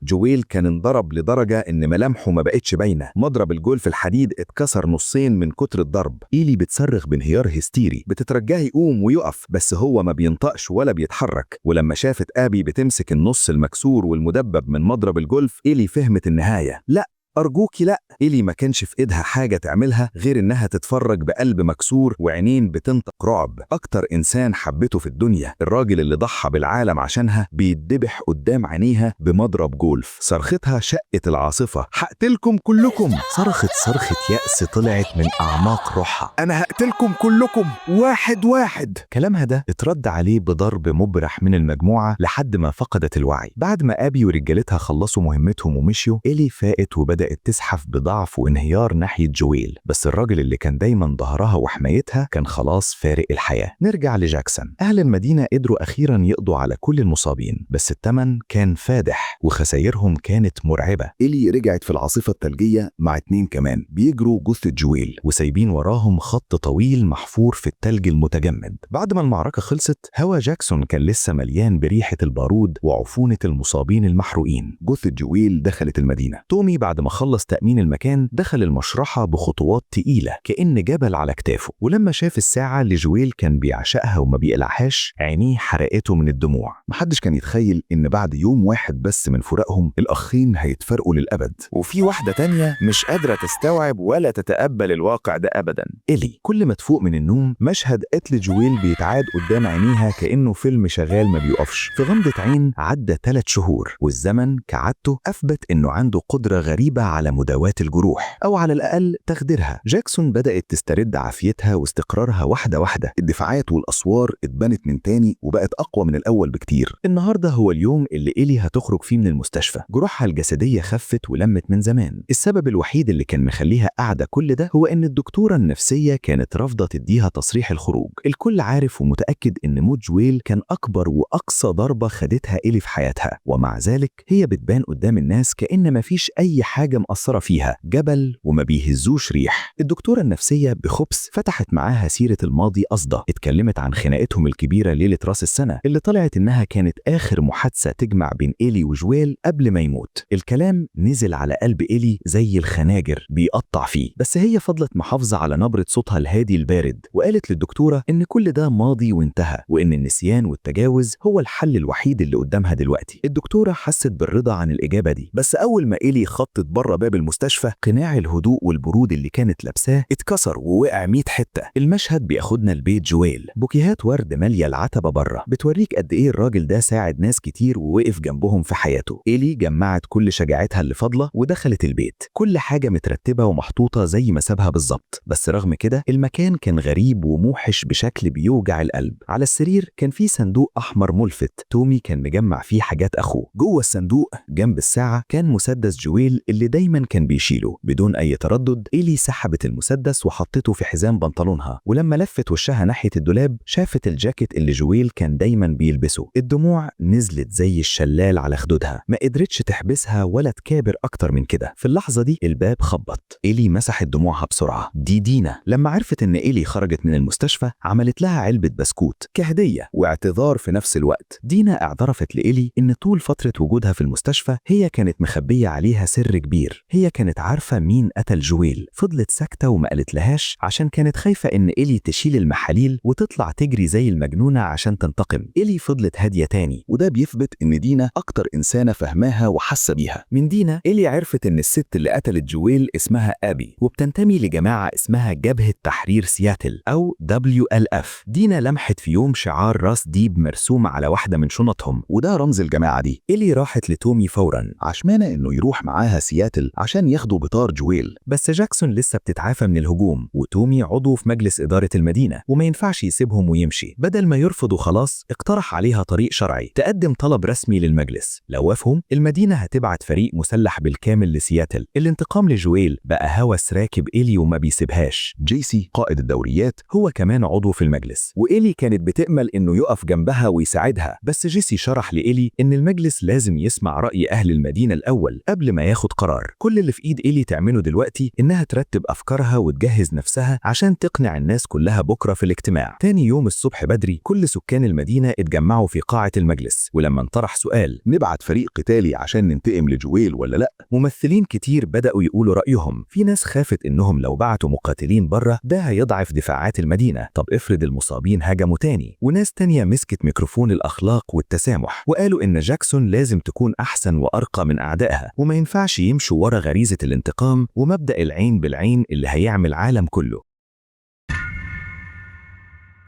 جويل كان انضرب لدرجة إن ملامحه ما بقتش باينة، مضرب الجولف الحديد اتكسر نصين من كتر الضرب. إيلي بتصرخ بانهيار هستيري، بتترجاه يقوم ويقف بس هو ما بينطقش ولا بيتحرك. ولما شافت آبي بتمسك النص المكسور والمدبب من مضرب الجولف، إيلي فهمت النهاية. لا أرجوكي لأ. إيلي ما كانش في إيدها حاجة تعملها غير إنها تتفرج بقلب مكسور وعينين بتنطق رعب. أكتر إنسان حبته في الدنيا، الراجل اللي ضحى بالعالم عشانها، بيتذبح قدام عينيها بمضرب جولف. صرختها شقت العاصفة. هقتلكم كلكم. صرخت صرخة يأس طلعت من أعماق روحها. أنا هقتلكم كلكم واحد واحد. كلامها ده اترد عليه بضرب مبرح من المجموعة لحد ما فقدت الوعي. بعد ما آبي ورجالتها خلصوا مهمتهم ومشيوا، إيلي فاقت وبدأت تزحف بضعف وانهيار ناحية جويل، بس الراجل اللي كان دايما ظهرها وحمايتها كان خلاص فارق الحياة. نرجع لجاكسون. أهل المدينة قدروا أخيرا يقضوا على كل المصابين، بس الثمن كان فادح وخسائرهم كانت مرعبة. إيلي رجعت في العاصفة الثلجية مع 2 كمان بيجروا جثة جويل وسايبين وراهم خط طويل محفور في التلج المتجمد. بعد ما المعركة خلصت، هوا جاكسون كان لسه مليان بريحة البارود وعفونة المصابين المحروقين. جثة جويل دخلت المدينة. تومي بعد ما خلص تأمين المكان دخل المشرحة بخطوات تقيلة كأن جبل على كتافه، ولما شاف الساعة اللي جويل كان بيعشقها وما بيقلعهاش، عينيه حرقته من الدموع. محدش كان يتخيل إن بعد يوم واحد بس من فراقهم الأخين هيتفرقوا للأبد. وفي واحدة تانية مش قادرة تستوعب ولا تتقبل الواقع ده أبدا، إيلي. كل ما تفوق من النوم مشهد قتل جويل بيتعاد قدام عينيها كأنه فيلم شغال ما بيقفش. في غمضة عين عدى 3 شهور، والزمن كعادته أثبت إنه عنده قدرة غريبة على مداواة الجروح، أو على الأقل تخديرها. جاكسون بدأت تسترد عافيتها واستقرارها واحدة واحدة. الدفاعات والأسوار اتبنت من تاني وبقت أقوى من الأول بكتير. النهاردة هو اليوم اللي إيلي هتخرج فيه من المستشفى. جروحها الجسدية خفت ولمت من زمان. السبب الوحيد اللي كان مخليها قاعدة كل ده هو إن الدكتورة النفسية كانت رافضة تديها تصريح الخروج. الكل عارف ومتأكد إن موت جويل كان أكبر وأقصى ضربة خدتها إيلي في حياتها، ومع ذلك هي بتبان قدام الناس كأن مفيش أي حاجة مأثرة فيها، جبل وما بيهزوش ريح. الدكتورة النفسية بخبث فتحت معاها سيرة الماضي قصده. اتكلمت عن خناقتهم الكبيرة ليلة راس السنة اللي طلعت إنها كانت آخر محادثة تجمع بين إيلي وجويل قبل ما يموت. الكلام نزل على قلب إيلي زي الخناجر بيقطع فيه، بس هي فضلت محافظة على نبرة صوتها الهادي البارد، وقالت للدكتورة إن كل ده ماضي وانتهى، وإن النسيان والتجاوز هو الحل الوحيد اللي قدامها دلوقتي. الدكتورة حست بالرضا عن الإجابة دي، بس أول ما إيلي خطت بره باب المستشفى، قناع الهدوء والبرود اللي كانت لابساه اتكسر ووقع 100 حتة. المشهد بياخدنا لبيت جويل. بوكيهات ورد مالية العتبة بره بتوريك قد إيه الراجل ده ساعد ناس كتير ووقف جنبهم في حياته. إيلي جمعت كل شجاعتها اللي فاضلة ودخلت البيت. كل حاجة مترتبة ومحطوطة زي ما سابها بالظبط، بس رغم كده المكان كان غريب وموحش بشكل بيوجع القلب. على السرير كان في صندوق أحمر ملفت، تومي كان مجمع فيه حاجات أخوه. جوه الصندوق جنب الساعة كان مسدس جويل اللي دايما كان بيشيله. بدون أي تردد إيلي سحبت المسدس وحطته في حزام بنطلونها، ولما لفت وشها ناحية الدولاب شافت الجاكيت اللي جويل كان دايما بيلبسه. الدموع نزلت زي الشلال على خدودها، ما قدرتش تحبسها ولا تكابر أكتر من كده. في اللحظة دي الباب خبط. إيلي مسحت دموعها بسرعة. دي دينا. لما عرفت إن إيلي خرجت من المستشفى عملت لها علبة بسكوت كهدية واعتذار في نفس الوقت. دينا اعترفت لإيلي إن طول فترة وجودها في المستشفى هي كانت مخبية عليها سر كبير. هي كانت عارفة مين قتل جويل. فضلت ساكتة وما قالت لهاش عشان كانت خايفة إن إيلي تشيل المحاليل وتطلع تجري زي المجنونة عشان تنتقم. إيلي فضلت هادية تاني، وده بيثبت إن دينا أكتر إنسانة فهماها وحاسة بيها. من دينا إيلي عرفت إن الست اللي قتلت جويل اسمها آبي، وبتنتمي لجماعة اسمها جبهة تحرير سياتل أو WLF. دينا لمحت في يوم شعار راس ديب مرسوم على واحدة من شنطهم، وده رمز الجماعة دي. إيلي راحت لتومي فورا عشمانة إنه يروح معاها سياتل عشان ياخدوا بطار جويل، بس جاكسون لسه بتتعافى من الهجوم، وتومي عضو في مجلس إدارة المدينة وما ينفعش يسيبهم ويمشي. بدل ما يرفض وخلاص اقترح عليها طريق شرعي، تقدم طلب رسمي للمجلس. لو وافهم المدينة هتبعت فريق مسلح بالكامل لسياتل. الانتقام لجويل بقى هوس راكب إيلي وما بيسيبهاش. جيسي قائد الدوريات هو كمان عضو في المجلس، وإيلي كانت بتأمل إنه يقف جنبها ويساعدها، بس جيسي شرح لإيلي إن المجلس لازم يسمع رأي أهل المدينة الأول قبل ما ياخد قرار. القرار. كل اللي في إيد إيلي تعمله دلوقتي إنها ترتب أفكارها وتجهز نفسها عشان تقنع الناس كلها بكرة في الاجتماع. تاني يوم الصبح بدري كل سكان المدينة اتجمعوا في قاعة المجلس، ولما انطرح سؤال نبعت فريق قتالي عشان ننتقم لجويل ولا لأ، ممثلين كتير بدأوا يقولوا رأيهم. في ناس خافت إنهم لو بعتوا مقاتلين بره ده هيضعف دفاعات المدينة، طب افرض المصابين هجموا تاني. وناس تانية مسكت ميكروفون الأخلاق والتسامح وقالوا إن جاكسون لازم تكون أحسن وأرقى من أعدائها، وما ينفعش يمشوا ورا غريزة الانتقام ومبدأ العين بالعين اللي هيعمل عالم كله.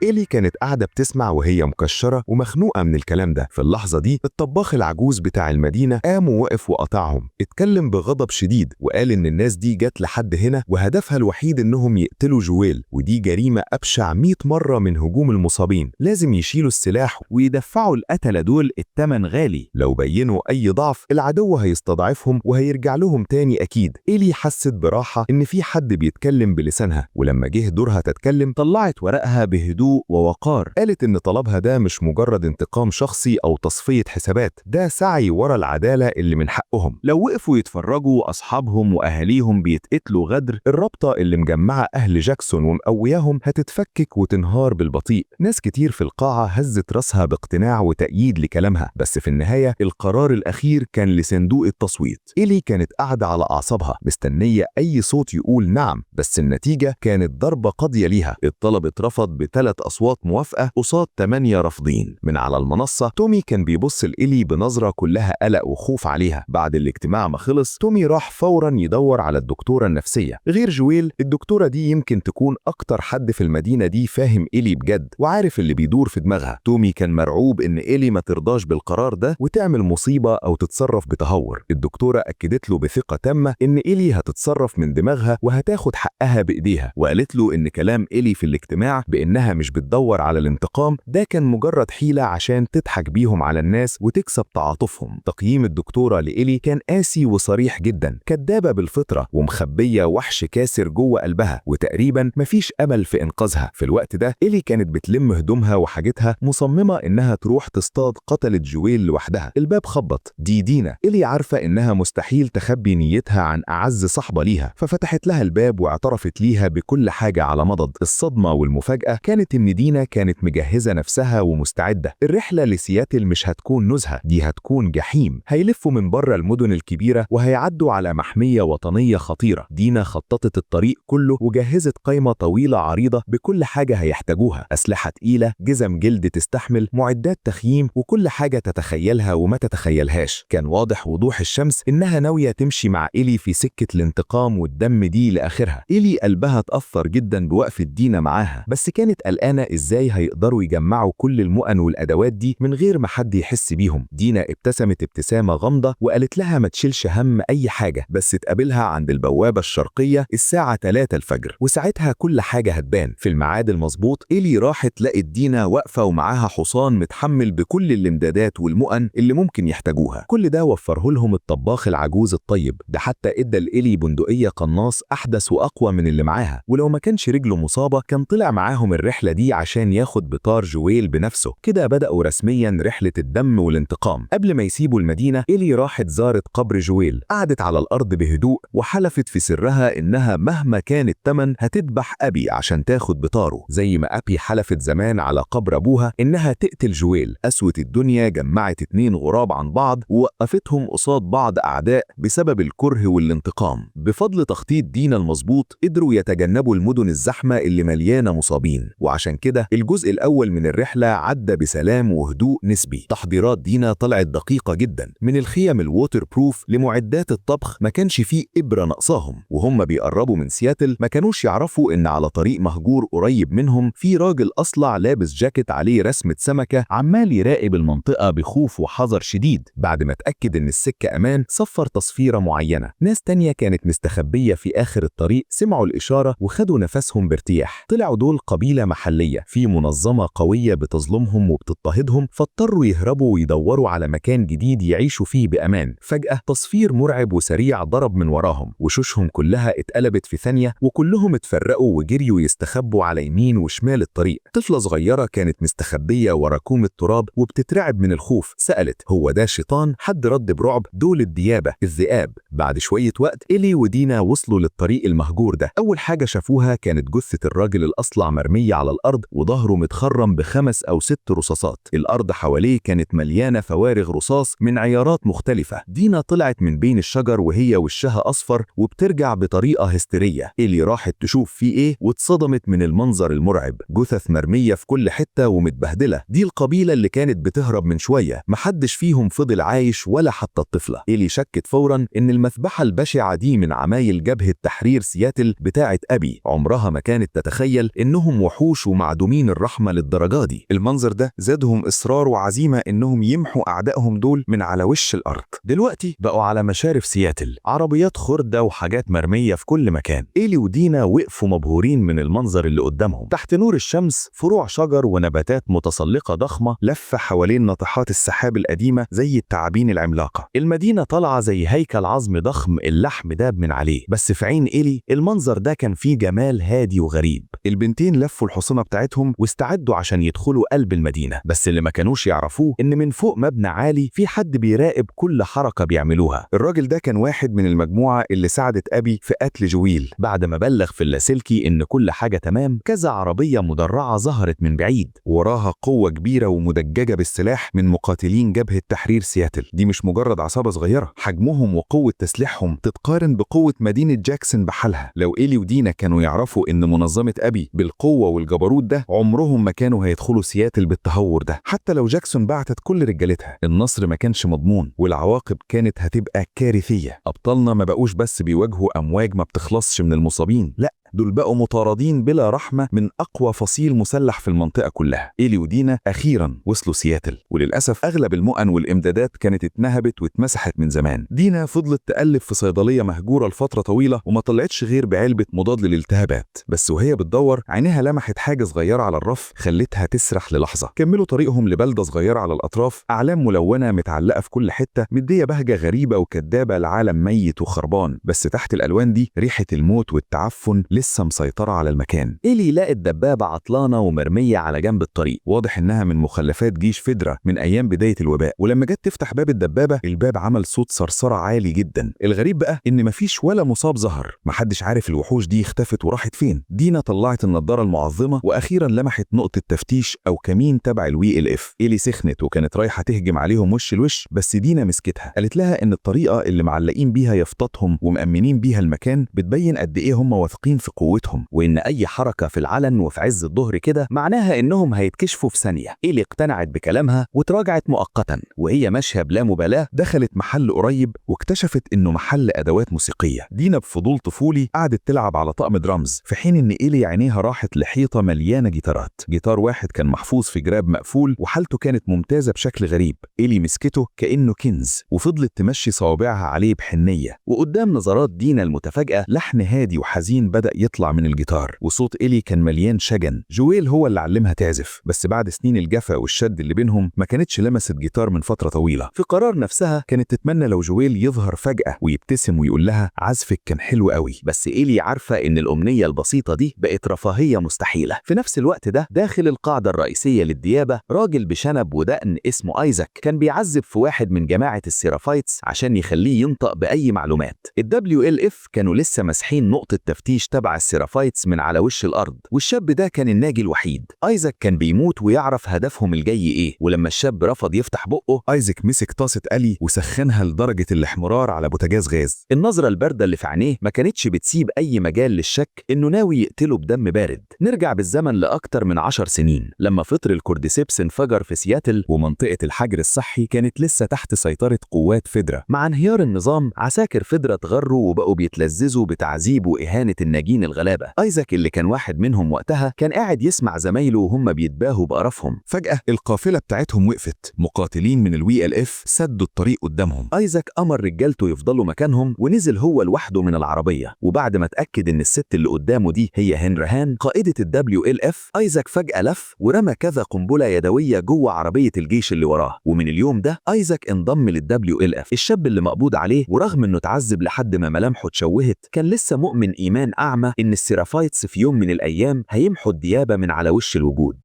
إيلي كانت قاعدة بتسمع وهي مكشرة ومخنوقة من الكلام ده. في اللحظة دي الطباخ العجوز بتاع المدينة قام ووقف وقطعهم، اتكلم بغضب شديد وقال إن الناس دي جت لحد هنا وهدفها الوحيد إنهم يقتلوا جويل، ودي جريمة أبشع 100 مرة من هجوم المصابين. لازم يشيلوا السلاح ويدفعوا القتلة دول التمن غالي، لو بينوا أي ضعف العدو هيستضعفهم وهيرجع لهم تاني أكيد. إيلي حست براحة إن في حد بيتكلم بلسانها، ولما جه دورها تتكلم طلعت ورقها بهدوء ووقار. قالت إن طلبها ده مش مجرد انتقام شخصي أو تصفية حسابات، ده سعي ورا العدالة اللي من حقهم. لو وقفوا يتفرجوا أصحابهم وأهاليهم بيتقتلوا غدر، الرابطة اللي مجمعة أهل جاكسون ومقوياهم هتتفكك وتنهار بالبطيء. ناس كتير في القاعة هزت راسها باقتناع وتأييد لكلامها، بس في النهاية القرار الأخير كان لصندوق التصويت. إيلي كانت قاعدة على أعصابها مستنية أي صوت يقول نعم، بس النتيجة كانت ضربة قاضية ليها. الطلب اترفض ب3 أصوات موافقة قصاد 8 رافضين. من على المنصة تومي كان بيبص لإيلي بنظرة كلها قلق وخوف عليها. بعد الاجتماع ما خلص تومي راح فورا يدور على الدكتورة النفسية. غير جويل الدكتورة دي يمكن تكون أكتر حد في المدينة دي فاهم إيلي بجد وعارف اللي بيدور في دماغها. تومي كان مرعوب إن إيلي ما ترضاش بالقرار ده وتعمل مصيبة أو تتصرف بتهور. الدكتورة أكدت له بثقة تامة إن إيلي هتتصرف من دماغها وهتاخد حقها بإيديها، وقالت له إن كلام إيلي في الاجتماع بإنها مش بتدور على الانتقام ده كان مجرد حيلة عشان تضحك بيهم على الناس وتكسب تعاطفهم. تقييم الدكتورة لإيلي كان قاسي وصريح جدا، كدابة بالفطرة ومخبية وحش كاسر جوه قلبها وتقريبا مفيش أمل في إنقاذها. في الوقت ده إيلي كانت بتلم هدومها وحاجتها مصممة إنها تروح تصطاد قتلة جويل لوحدها. الباب خبط، دي دينا. إيلي عارفة إنها مستحيل تخبي نيتها عن أعز صحبة ليها، ففتحت لها الباب واعترفت ليها بكل حاجة على مضض. الصدمة والمفاجأة كانت إن دينا كانت مجهزة نفسها ومستعدة. الرحلة لسياتل مش هتكون نزهة، دي هتكون جحيم. هيلفوا من بره المدن الكبيرة وهيعدوا على محمية وطنية خطيرة. دينا خططت الطريق كله وجهزت قائمة طويلة عريضة بكل حاجة هيحتاجوها، أسلحة تقيلة، جزم جلد تستحمل، معدات تخييم، وكل حاجة تتخيلها وما تتخيلهاش. كان واضح وضوح الشمس إنها ناوية تمشي مع إيلي في سكة الانتقام والدم دي لآخرها. إيلي قلبها اتأثر جدا بوقفة دينا معاها، بس كانت قلقانة إزاي هيقدروا يجمعوا كل المؤن والأدوات دي من غير ما حد يحس بيهم. دينا ابتسمت ابتسامة غامضة وقالت لها ما تشيلش هم أي حاجة، بس تقابلها عند البوابة الشرقية الساعة 3 الفجر وساعتها كل حاجة هتبان. في الميعاد المظبوط إيلي راحت لقت دينا واقفة ومعاها حصان متحمل بكل الامدادات والمؤن اللي ممكن يحتاجوها. كل ده وفره لهم الطباخ العجوز الطيب، ده حتى ادى لإيلي بندقية قناص أحدث وأقوى من اللي معاها، ولو ما كانش رجله مصابة كان طلع معاهم الرحلة دي عشان ياخد بطار جويل بنفسه. كده بدأوا رسميا رحلة الدم والانتقام. قبل ما يسيبوا المدينة إيلي راحت زارت قبر جويل، قعدت على الأرض بهدوء وحلفت في سرها إنها مهما كان التمن هتذبح أبي عشان تاخد بطاره، زي ما أبي حلفت زمان على قبر أبوها إنها تقتل جويل. قسوة الدنيا جمعت 2 غراب عن بعض ووقفتهم قصاد بعض أعداء بسبب الكره والانتقام. بفضل تخطيط دينا المظبوط قدروا يتجنبوا المدن الزحمة اللي مليانة مصابين، وعشان كده الجزء الأول من الرحلة عدى بسلام وهدوء نسبي. تحضيرات دينا طلعت دقيقة جدا، من الخيم الووتر بروف لمعدات الطبخ ما كانش فيه إبرة ناقصاهم. وهم بيقربوا من سياتل ما كانوش يعرفوا إن على طريق مهجور قريب منهم في راجل أصلع لابس جاكيت عليه رسمة سمكة عمال يراقب المنطقة بخوف وحذر شديد. بعد ما اتأكد إن السكة أمان صفر تصفيرة معينة. ناس تانية كانت مستخبية في آخر الطريق سمعوا الإشارة وخدوا نفسهم بارتياح. طلعوا دول قبيلة محلية في منظمة قوية بتظلمهم وبتضطهدهم، فاضطروا يهربوا ويدوروا على مكان جديد يعيشوا فيه بأمان. فجأة تصفير مرعب وسريع ضرب من وراهم، وشوشهم كلها اتقلبت في ثانية وكلهم اتفرقوا وجريوا يستخبوا على يمين وشمال الطريق. طفلة صغيرة كانت مستخبية ورا كوم التراب وبتترعب من الخوف، سألت هو ده شيطان؟ حد رد برعب دول الديابة الذئاب. بعد شوية وقت إيلي ودينا وصلوا للطريق المهجور ده. أول حاجة شافوها كانت جثة الراجل الأصلع مرمية على الأرض وظهره متخرم ب5 أو 6 رصاصات. الأرض حواليه كانت مليانة فوارغ رصاص من عيارات مختلفة. دينا طلعت من بين الشجر وهي وشها أصفر وبترجع بطريقة هستيرية. إيلي راحت تشوف فيه إيه واتصدمت من المنظر المرعب، جثث مرمية في كل حتة ومتبهدلة. دي القبيلة اللي كانت بتهرب من شوية، محدش فيهم فضل عايش ولا حتى الطفلة. إيلي شكت فورا إن المذبحة البشعة دي من عمايل جبهة تحرير سياتل بتاعة أبي. عمرها ما كانت تتخيل إنهم وحوش ومعدومين الرحمة للدرجة دي. المنظر ده زادهم إصرار وعزيمة إنهم يمحوا أعدائهم دول من على وش الأرض. دلوقتي بقوا على مشارف سياتل، عربيات خردة وحاجات مرمية في كل مكان. إيلي ودينا وقفوا مبهورين من المنظر اللي قدامهم. تحت نور الشمس فروع شجر ونباتات متسلقة ضخمة لفة حوالين ناطحات السحاب القديمة زي التعابين العملاقة. المدينة طالعة زي هيكل عظمي ضخم اللحم داب من عليه، بس في عين إيلي المنظر ده كان فيه جمال هادي وغريب. البنتين لفوا الحصنة بتاعتهم واستعدوا عشان يدخلوا قلب المدينة، بس اللي ما كانوش يعرفوه إن من فوق مبنى عالي في حد بيراقب كل حركة بيعملوها. الراجل ده كان واحد من المجموعة اللي ساعدت أبي في قتل جويل. بعد ما بلغ في اللاسلكي إن كل حاجة تمام، كذا عربية مدرعة ظهرت من بعيد، وراها قوة كبيرة ومدججة بالسلاح من مقاتلين جبهة تحرير سياتل. دي مش مجرد عصابة صغيرة، حجمهم وقوة تسليحهم تتقارن بقوة مدينة جاكسون بحالها. لو إيلي ودينا كانوا يعرفوا إن منظمة أبي بالقوة والجبروت ده، عمرهم ما كانوا هيدخلوا سياتل بالتهور ده. حتى لو جاكسون بعتت كل رجالتها، النصر ما كانش مضمون والعواقب كانت هتبقى كارثية. أبطالنا ما بقوش بس بيواجهوا أمواج ما بتخلصش من المصابين، لا، دول بقوا مطاردين بلا رحمة من أقوى فصيل مسلح في المنطقة كلها. إيلي ودينا أخيرا وصلوا سياتل، وللأسف أغلب المؤن والإمدادات كانت اتنهبت واتمسحت من زمان. دينا فضلت تقلب في صيدلية مهجورة لفترة طويلة وما طلعتش غير بعلبة مضاد للالتهابات، بس وهي بتدور عينيها لمحت حاجة صغيرة على الرف خلتها تسرح للحظة. كملوا طريقهم لبلدة صغيرة على الأطراف، أعلام ملونة متعلقة في كل حتة مدية بهجة غريبة وكدابة لعالم ميت وخربان، بس تحت الألوان دي ريحة الموت والتعفن لسه مسيطرة على المكان. إيلي لقت دبابة عطلانة ومرمية على جنب الطريق، واضح إنها من مخلفات جيش فيدرا من أيام بداية الوباء. ولما جت تفتح باب الدبابة، الباب عمل صوت صرصرة عالي جدا. الغريب بقى إن مفيش ولا مصاب ظهر، محدش عارف الوحوش دي اختفت وراحت فين. دينا طلعت النضارة المعظمة وأخيرا لمحت نقطة تفتيش أو كمين تبع الوي ال اف. إيلي سخنت وكانت رايحة تهجم عليهم وش الوش، بس دينا مسكتها، قالت لها إن الطريقة اللي معلقين بيها يافطتهم ومأمنين بيها المكان بتبين قد إيه هم واثقين في قوتهم، وإن أي حركة في العلن وفي عز الظهر كده معناها إنهم هيتكشفوا في ثانية. إيلي اقتنعت بكلامها وتراجعت مؤقتا، وهي ماشية بلا مبالاة دخلت محل قريب واكتشفت إنه محل أدوات موسيقية. دينا بفضول طفولي قعدت تلعب على طقم درامز، في حين إن إيلي عينيها راحت لحيطة مليانة جيتارات. جيتار واحد كان محفوظ في جراب مقفول وحالته كانت ممتازة بشكل غريب. إيلي مسكته كأنه كنز وفضلت تمشي صوابعها عليه بحنية، وقدام نظرات دينا المتفاجئة لحن هادي وحزين بدأ يطلع من الجيتار، وصوت إيلي كان مليان شجن. جويل هو اللي علمها تعزف، بس بعد سنين الجفا والشد اللي بينهم ما كانتش لمست جيتار من فترة طويلة. في قرار نفسها كانت تتمنى لو جويل يظهر فجأة ويبتسم ويقول لها عزفك كان حلو قوي، بس إيلي عارفة إن الأمنية البسيطة دي بقت رفاهية مستحيلة. في نفس الوقت ده داخل القاعدة الرئيسية للديابة راجل بشنب ودقن اسمه آيزاك كان بيعذب في واحد من جماعة السيرافايتس عشان يخليه ينطق بأي معلومات. WLF كانوا لسه مسحين نقطة تفتيش تبع السيرافايتس من على وش الأرض، والشاب ده كان الناجي الوحيد. آيزاك كان بيموت ويعرف هدفهم الجاي إيه، ولما الشاب رفض يفتح بقه آيزاك مسك طاسة قلي وسخنها لدرجة الاحمرار على بوتاجاز غاز. النظرة الباردة اللي في عينيه ما كانتش بتسيب أي مجال للشك إنه ناوي يقتله بدم بارد. نرجع بالزمن لأكتر من 10 سنين لما فطر الكورديسيبس انفجر في سياتل، ومنطقة الحجر الصحي كانت لسه تحت سيطرة قوات فيدرا. مع انهيار النظام عساكر فيدرا اتغروا وبقوا بيتلذذوا بتعذيب وإهانة الناجين الغلابة. آيزاك اللي كان واحد منهم وقتها كان قاعد يسمع زمايله وهم بيتباهوا بقرفهم. فجأة القافلة بتاعتهم وقفت، مقاتلين من الوي ال اف سدوا الطريق قدامهم. آيزاك أمر رجالته يفضلوا مكانهم ونزل هو لوحده من العربية، وبعد ما اتأكد إن الست اللي قدامه دي هي هنري هان قائدة WLF، آيزاك فجأة لف ورمى كذا قنبلة يدوية جوه عربية الجيش اللي وراه. ومن اليوم ده آيزاك انضم للWLF. الشاب اللي مقبوض عليه ورغم إنه اتعذب لحد ما ملامحه اتشوهت كان لسه مؤمن إيمان أعمى إن السيرافايتس في يوم من الأيام هيمحوا الديابة من على وش الوجود.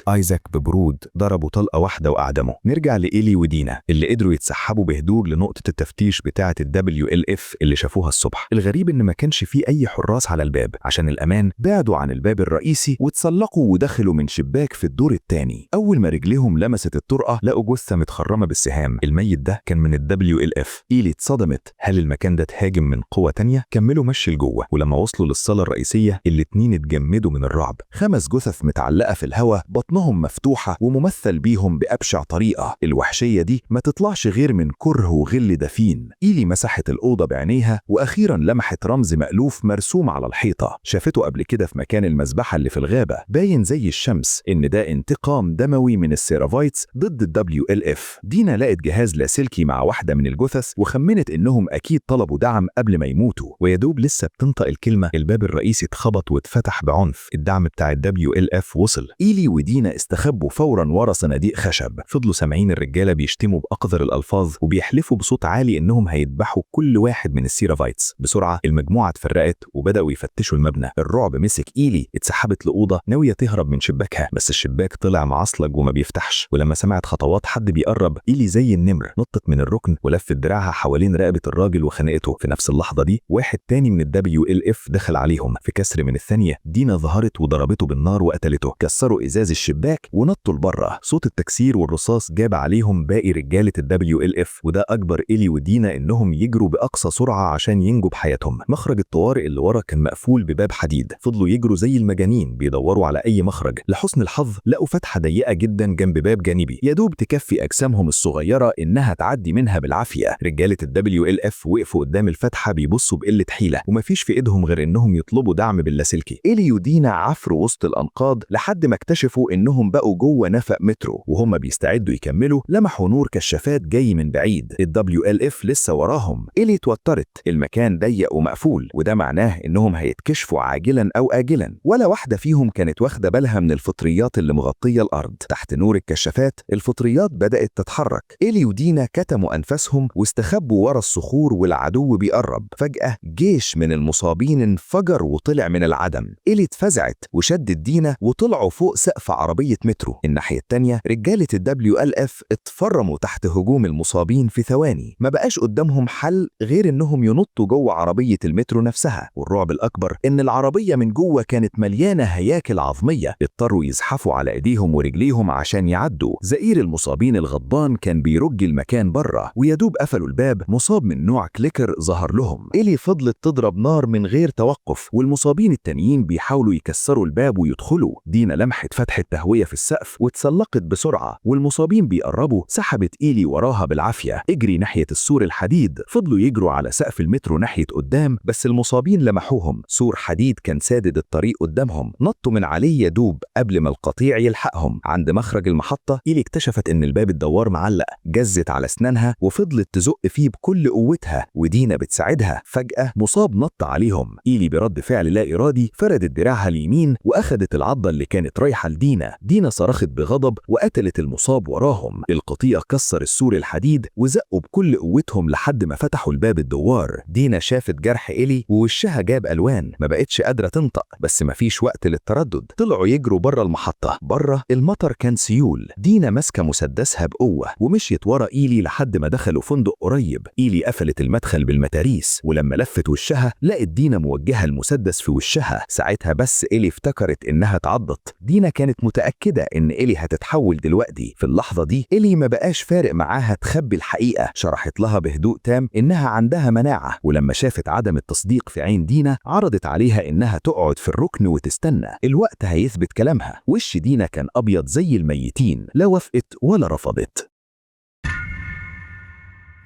آيزاك ببرود ضربوا طلقة واحدة وأعدموا. نرجع لإيلي ودينا اللي قدروا يتسحبوا بهدوء لنقطة التفتيش بتاعة WLF اللي شافوها الصبح. الغريب إن ما كانش فيه أي حراس على الباب، عشان الأمان بعدوا عن الباب الرئيسي واتسلقوا ودخلوا من شباك في الدور الثاني. أول ما رجليهم لمست الطرقة لقوا جثة متخرمة بالسهام. الميت ده كان من WLF. إيلي اتصدمت، هل المكان ده اتهاجم من قوة تانية؟ كملوا مشي لجوه، ولما وصلوا للصالة الرئيسية الاتنين اتجمدوا من الرعب. 5 جثث متعلقة في الهواء، بطنهم مفتوحة وممثل بيهم بأبشع طريقة. الوحشية دي ما تطلعش غير من كره وغل دفين. إيلي مسحت الأوضة بعينيها وأخيرا لمحت رمز مألوف مرسوم على الحيطة، شافته قبل كده في مكان المذبحة اللي في الغابة، باين زي الشمس إن ده انتقام دموي من السيرافايتس ضد WLF. دينا لقت جهاز لاسلكي مع واحدة من الجثث وخمنت إنهم أكيد طلبوا دعم قبل ما يموتوا، ويدوب لسه بتنطق الكلمة الباب الرئيسي اتخبط واتفتح بعنف. الدعم بتاع WLF وصل. إيلي ودينا استخبوا فورا ورا صناديق خشب. فضلوا سامعين الرجالة بيشتموا بأقذر الألفاظ وبيحلفوا بصوت عالي إنهم هيذبحوا كل واحد من السيرافايتس. بسرعة المجموعة اتفرقت وبدأوا يفتشوا المبنى. الرعب مسك إيلي، اتسحبت لأوضة ناوية تهرب من شباكها، بس الشباك طلع معصلج وما بيفتحش. ولما سمعت خطوات حد بيقرب، إيلي زي النمر نطت من الركن ولفت دراعها حوالين رقبة الراجل وخنقته. في نفس اللحظة دي واحد تاني من WLF دخل عليهم. في كسر من الثانية دينا ظهرت وضربته بالنار وقتلته. كسروا إزاز الشباك ونطوا لبره. صوت التكسير والرصاص جاب عليهم باقي رجالة WLF، وده أجبر إيلي ودينا إنهم يجروا بأقصى سرعة عشان ينجوا بحياتهم. مخرج الطوارئ اللي ورا كان مقفول بباب حديد. فضلوا يجروا زي المجانين بيدوروا على أي مخرج. لحسن الحظ لقوا فتحة ضيقة جدا جنب باب جانبي يدوب تكفي أجسامهم الصغيرة إنها تعدي منها بالعافية. رجالة WLF وقفوا قدام الفتحة بيبصوا بقلة حيلة، ومفيش في إيدهم غير إنهم يطلبوا دعم باللاسلكي. إيلي ودينا عفروا وسط الأنقاض لحد ما اكتشفوا إنهم بقوا جوه نفق مترو، وهم بيستعدوا يكملوا لمحوا نور كشافات جاي من بعيد. WLF لسه وراهم. إيلي اتوترت، المكان ضيق ومقفول وده معناه إنهم هيتكشفوا عاجلا أو آجلا. ولا واحدة فيهم كانت واخدة بالها من الفطريات اللي مغطية الأرض. تحت نور الكشافات الفطريات بدأت تتحرك. إيلي ودينا كتموا أنفاسهم واستخبوا ورا الصخور والعدو بيقرب. فجأة جيش من المصابين انفجر وطلع من العدم. إيلي اتفزعت وشدت دينا وطلعوا فوق سقف عربية مترو. الناحية التانية رجالة WLF اتفرموا تحت هجوم المصابين في ثواني. ما بقاش قدامهم حل غير انهم ينطوا جوه عربية المترو نفسها، والرعب الأكبر ان العربية من جوه كانت مليانة هياكل عظمية. اضطروا يزحفوا على ايديهم ورجليهم عشان يعدوا. زئير المصابين الغضبان كان بيرج المكان بره، ويدوب قفلوا الباب مصاب من نوع كليكر ظهر لهم. إيلي فضلت تضرب نار من غير توقف، والمصابين التانيين بيحاولوا يكسروا الباب ويدخلوا. دينا لمحت فتحة تهوية في السقف واتسلقت بسرعة، والمصابين بيقربوا سحبت إيلي وراها بالعافية. اجري ناحية السور الحديد. فضلوا يجروا على سقف المترو ناحية قدام، بس المصابين لمحوهم. سور حديد كان سادد الطريق قدامهم، نطوا من عليه يدوب قبل ما القطيع يلحقهم. عند مخرج المحطة إيلي اكتشفت ان الباب الدوار معلق، جزت على اسنانها وفضلت تزق فيه بكل قوتها ودينا بتساعدها. فجأة مصاب نط عليهم. إيلي برد فعل لا إرادي فردت دراعها اليمين واخدت العضة اللي كانت رايحة لدينا. دينا صرخت بغضب وقتلت المصاب وراهم. القطيع كسر السور الحديد وزقوا بكل قوتهم لحد ما فتحوا الباب الدوار. دينا شافت جرح إيلي ووشها جاب ألوان، ما بقتش قادرة تنطق، بس مفيش وقت للتردد. طلعوا يجروا بره المحطة. بره المطر كان سيول. دينا ماسكة مسدسها بقوة ومشيت ورا إيلي لحد ما دخلوا فندق قريب. إيلي قفلت المدخل بالمتاريس، ولما لفت وشها لقت دينا موجهة المسدس في وشها. ساعتها بس إيلي افتكرت إنها اتعضت. دينا كانت متأكدة إن إيلي هتتحول دلوقتي. في اللحظة دي إيلي ما بقاش فارق معاها تخبي الحقيقة. شرحت لها بهدوء تام إنها عندها مناعة، ولما شافت عدم التصديق في عين دينا عرضت عليها إنها تقعد في الركن وتستنى، الوقت هيثبت كلامها. وش دينا كان أبيض زي الميتين، لا وافقت ولا رفضت.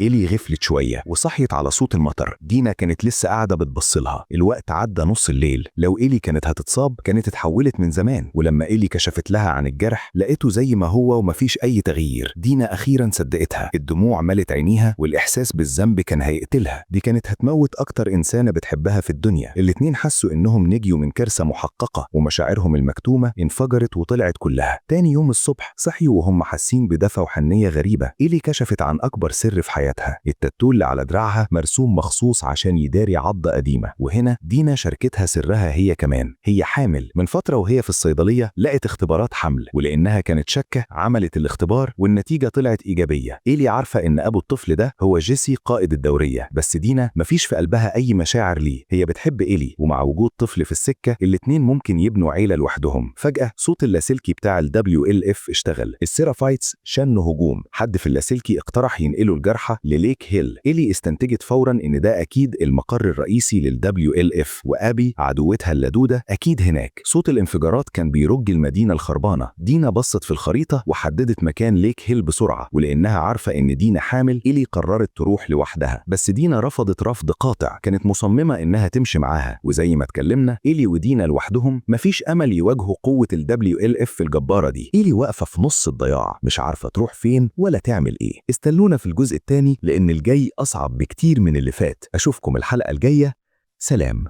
إيلي غفلت شوية وصحيت على صوت المطر. دينا كانت لسه قاعدة بتبصلها. الوقت عدى نص الليل. لو إيلي كانت هتتصاب كانت اتحولت من زمان. ولما إيلي كشفت لها عن الجرح لقيته زي ما هو ومفيش أي تغيير. دينا أخيرا صدقتها. الدموع ملت عينيها والإحساس بالذنب كان هيقتلها. دي كانت هتموت أكتر إنسانة بتحبها في الدنيا. الاتنين حسوا إنهم نجيوا من كارثة محققة، ومشاعرهم المكتومة انفجرت وطلعت كلها. تاني يوم الصبح صحيوا وهم حاسين بدفى وحنية غريبة. إيلي كشفت عن أكبر سر في حياتها. حياتها. التاتو اللي على دراعها مرسوم مخصوص عشان يداري عضة قديمة. وهنا دينا شاركتها سرها هي كمان. هي حامل من فترة وهي في الصيدلية لقت اختبارات حمل، ولأنها كانت شاكة عملت الاختبار والنتيجة طلعت إيجابية. إيلي عارفة إن أبو الطفل ده هو جيسي قائد الدورية، بس دينا مفيش في قلبها أي مشاعر ليه. هي بتحب إيلي، ومع وجود طفل في السكة الاتنين ممكن يبنوا عيلة لوحدهم. فجأة صوت اللاسلكي بتاع ال WLF اشتغل. السيرافايتس شنوا هجوم. حد في اللاسلكي اقترح ينقلوا الجرحى لليك هيل. إيلي استنتجت فورا إن ده أكيد المقر الرئيسي لل WLF، وأبي عدوتها اللدودة أكيد هناك. صوت الانفجارات كان بيرج المدينة الخربانة. دينا بصت في الخريطة وحددت مكان ليك هيل بسرعة، ولأنها عارفة إن دينا حامل إيلي قررت تروح لوحدها. بس دينا رفضت رفض قاطع، كانت مصممة إنها تمشي معاها. وزي ما اتكلمنا إيلي ودينا لوحدهم مفيش أمل يواجهوا قوة ال WLF الجبارة دي. إيلي واقفة في نص الضياع مش عارفة تروح فين ولا تعمل إيه. استنونا في الجزء الثاني لأن الجاي أصعب بكتير من اللي فات. أشوفكم الحلقة الجاية. سلام.